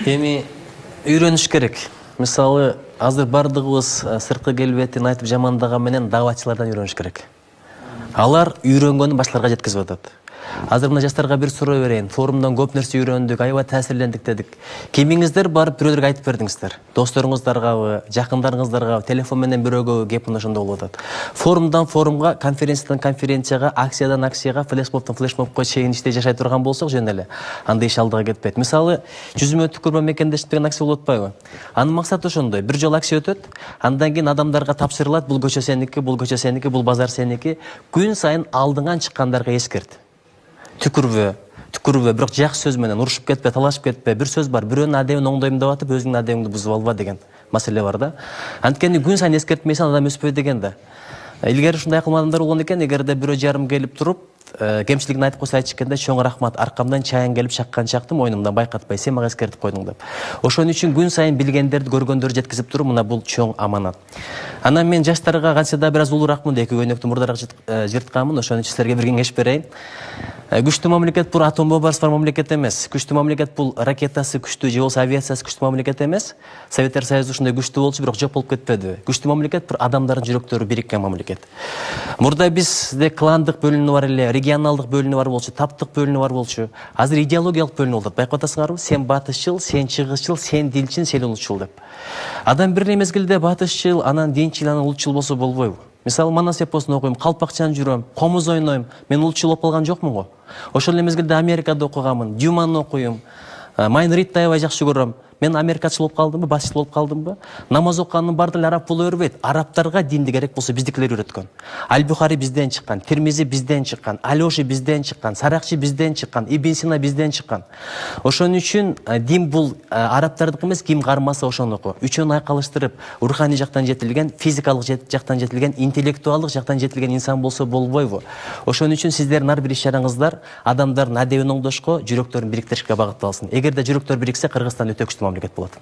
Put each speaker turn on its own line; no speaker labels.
Эми үйрөнүш керек. Мисалы, азыр бардыгыбыз сырткы келбетин айтып жамандаган менен даватчылардан үйрөнүш керек. Алар үйрөнгөнүн башкаларга жеткизип атат. Азыр мына жаштарга бир суроо берейин. Форумдан көп нерсе үйрөндүк, аябай таасирлендик дедик. Кимиңиздер барып бирөөлөргө айтып бердиңиздер? Досторуңуздаргабы, жакындарыңыздаргабы, телефон менен бирөөгө кеп мына ошондой болуп атат. Форумдан форумга, конференциядан конференцияга, акциядан акцияга, флешмобтон флешмобко чейин иштей жашай турган болсок жөн эле, анда иш алдыга кетпейт. Мисалы, жүзүмө түкүрмө мекендештик деген акция болуп атпайбы? Анын максаты ошондой. Бир жолу акция өтөт, андан кийин адамдарга тапшырылат, бул көчө сеники, бул көчө сеники, бул базар сеники. Күн сайын алдыңан чыккандарга эскерт. Түкүрбө, бирок жакшы сөз менен урушуп кетпе, талашып кетпе. Бир сөз бар, бирөөнүн адебин оңдойм деп атып, өзүңдүн адебиңди бузуп алба деген маселе бар да. Анткени күн сайын эскертмесең адам өспөйт деген да. Илгери ушундай кылмагандар болгон экен, эгерде бирөө жарым келип туруп, кемчилигин айтып койсо айтышканда, чоң рахмат, аркамдан чаян келип чаккан чакты мойнумдан байкатпай, сен мага эскертип койдуң деп. Ошон үчүн күн сайын билгендерди, көргөндөрдү жеткизип туруп, мына бул чоң аманат. Анан мен жаштарга канча да бир аз улууракмын, эки көйнөктү мурдараак жыртканмын, ошон үчүн силерге бир кеңеш берейин. Күчтүү мамлекет бул атом бомбасы бар мамлекет эмес. Күчтүү мамлекет бул ракетасы күчтүү же болсо авиациясы күчтүү мамлекет эмес. Советтер Союзу ушундай күчтүү болчу, бирок жок болуп кетпеди. Күчтүү мамлекет бир адамдардын жүрөктөрү бириккен мамлекет. Мурда бизде кландык бөлүнүү бар эле, регионалдык бөлүнүү бар болчу, таптык бөлүнүү бар болчу. Азыр идеологиялык бөлүнүү болуп атат. Байкап атасыңарбы? Сен батышчыл, сен чыгышчыл, сен дилчил, сен улутчул деп. Адам бир мезгилде батышчыл, анан динчил, анан улутчул болсо болбойбу? Мисалы, манас эпосун окуйм, калпакчан жүрөм, комуз ойнойм, мен улутчул болуп калган жокмун го. Ошол эле мезгилде Америкада окуганмын, Дюманы окуйм, Майн Ридди аябай жакшы көрөм. Мен америкачыл болуп калдымбы, батышчыл болуп калдымбы? Намаз окуганын баардыгы араб боло бербейт. Арабтарга динди керек болсо биздикилер үйрөткөн. Аль-Бухари бизден чыккан, Тирмизи бизден чыккан, Алёши бизден чыккан, Саракчи бизден чыккан, Ибн Сина бизден чыккан. Ошон үчүн дин бул арабтардыкы эмес, ким кармаса ошоноку. Үчөөнү айкалыштырып, руханий жактан жетилген, физикалык жактан жетилген, интеллектуалдык жактан жетилген инсан болсо болбойбу. Ошон үчүн сиздердин ар бир иш-чараңыздар адамдардын адебин оңдошко, жүрөктөрүн бириктиришке багытталсын. Эгерде жүрөктөр бириксе, Кыргызстан өтө күчтүү мамлекет болот.